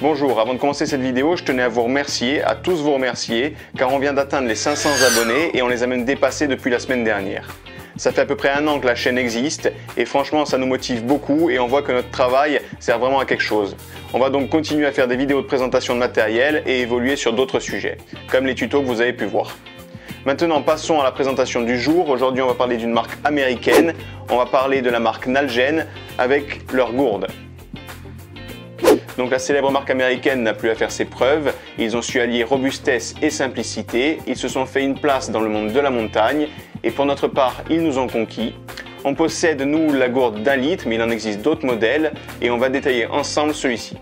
Bonjour, avant de commencer cette vidéo, je tenais à vous remercier, à tous vous remercier, car on vient d'atteindre les 500 abonnés et on les a même dépassés depuis la semaine dernière. Ça fait à peu près 1 an que la chaîne existe et franchement ça nous motive beaucoup et on voit que notre travail sert vraiment à quelque chose. On va donc continuer à faire des vidéos de présentation de matériel et évoluer sur d'autres sujets, comme les tutos que vous avez pu voir. Maintenant passons à la présentation du jour. Aujourd'hui on va parler d'une marque américaine, on va parler de la marque Nalgene avec leur gourde. Donc la célèbre marque américaine n'a plus à faire ses preuves, ils ont su allier robustesse et simplicité, ils se sont fait une place dans le monde de la montagne et pour notre part ils nous ont conquis. On possède nous la gourde d'1 litre mais il en existe d'autres modèles et on va détailler ensemble celui-ci.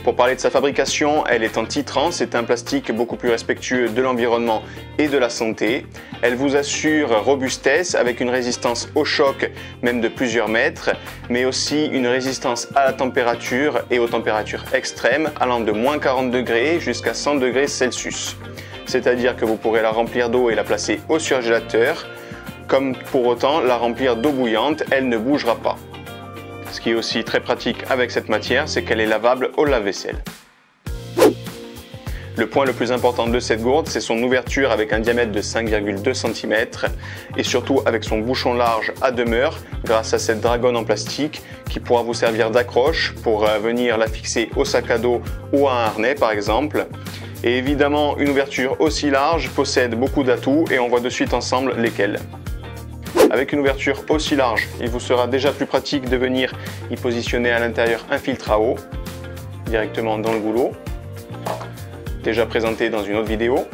Pour parler de sa fabrication, elle est en titran, c'est un plastique beaucoup plus respectueux de l'environnement et de la santé. Elle vous assure robustesse avec une résistance au choc, même de plusieurs mètres, mais aussi une résistance à la température et aux températures extrêmes, allant de moins 40 degrés jusqu'à 100 degrés Celsius. C'est-à-dire que vous pourrez la remplir d'eau et la placer au surgélateur, comme pour autant la remplir d'eau bouillante, elle ne bougera pas. Ce qui est aussi très pratique avec cette matière, c'est qu'elle est lavable au lave-vaisselle. Le point le plus important de cette gourde, c'est son ouverture avec un diamètre de 5,2 cm et surtout avec son bouchon large à demeure grâce à cette dragonne en plastique qui pourra vous servir d'accroche pour venir la fixer au sac à dos ou à un harnais par exemple. Et évidemment, une ouverture aussi large possède beaucoup d'atouts et on voit de suite ensemble lesquels. Avec une ouverture aussi large, il vous sera déjà plus pratique de venir y positionner à l'intérieur un filtre à eau, directement dans le goulot, déjà présenté dans une autre vidéo,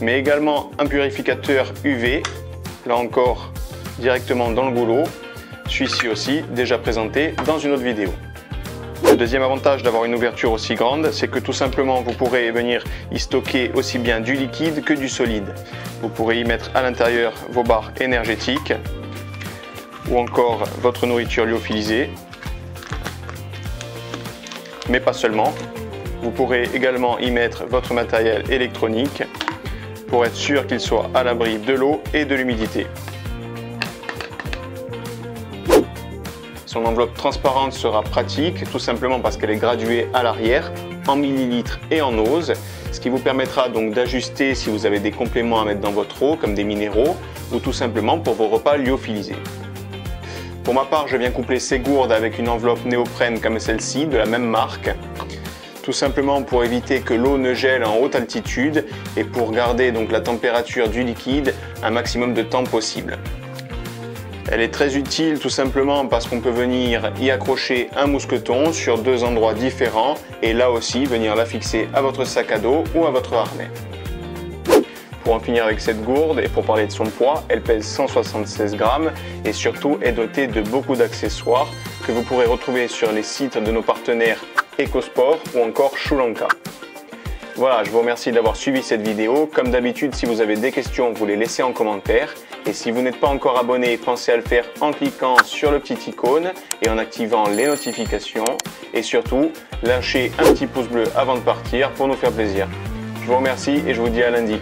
mais également un purificateur UV, là encore directement dans le goulot, celui-ci aussi déjà présenté dans une autre vidéo. Le deuxième avantage d'avoir une ouverture aussi grande, c'est que tout simplement vous pourrez venir y stocker aussi bien du liquide que du solide. Vous pourrez y mettre à l'intérieur vos barres énergétiques ou encore votre nourriture lyophilisée, mais pas seulement. Vous pourrez également y mettre votre matériel électronique pour être sûr qu'il soit à l'abri de l'eau et de l'humidité. Son enveloppe transparente sera pratique, tout simplement parce qu'elle est graduée à l'arrière, en millilitres et en ose, ce qui vous permettra donc d'ajuster si vous avez des compléments à mettre dans votre eau, comme des minéraux, ou tout simplement pour vos repas lyophilisés. Pour ma part, je viens coupler ces gourdes avec une enveloppe néoprène comme celle-ci, de la même marque, tout simplement pour éviter que l'eau ne gèle en haute altitude et pour garder donc la température du liquide un maximum de temps possible. Elle est très utile tout simplement parce qu'on peut venir y accrocher un mousqueton sur 2 endroits différents et là aussi venir la fixer à votre sac à dos ou à votre harnais. Pour en finir avec cette gourde et pour parler de son poids, elle pèse 176 grammes et surtout est dotée de beaucoup d'accessoires que vous pourrez retrouver sur les sites de nos partenaires EcoSport ou encore Sri Lanka. Voilà, je vous remercie d'avoir suivi cette vidéo. Comme d'habitude, si vous avez des questions, vous les laissez en commentaire. Et si vous n'êtes pas encore abonné, pensez à le faire en cliquant sur le petit icône et en activant les notifications. Et surtout, lâchez un petit pouce bleu avant de partir pour nous faire plaisir. Je vous remercie et je vous dis à lundi.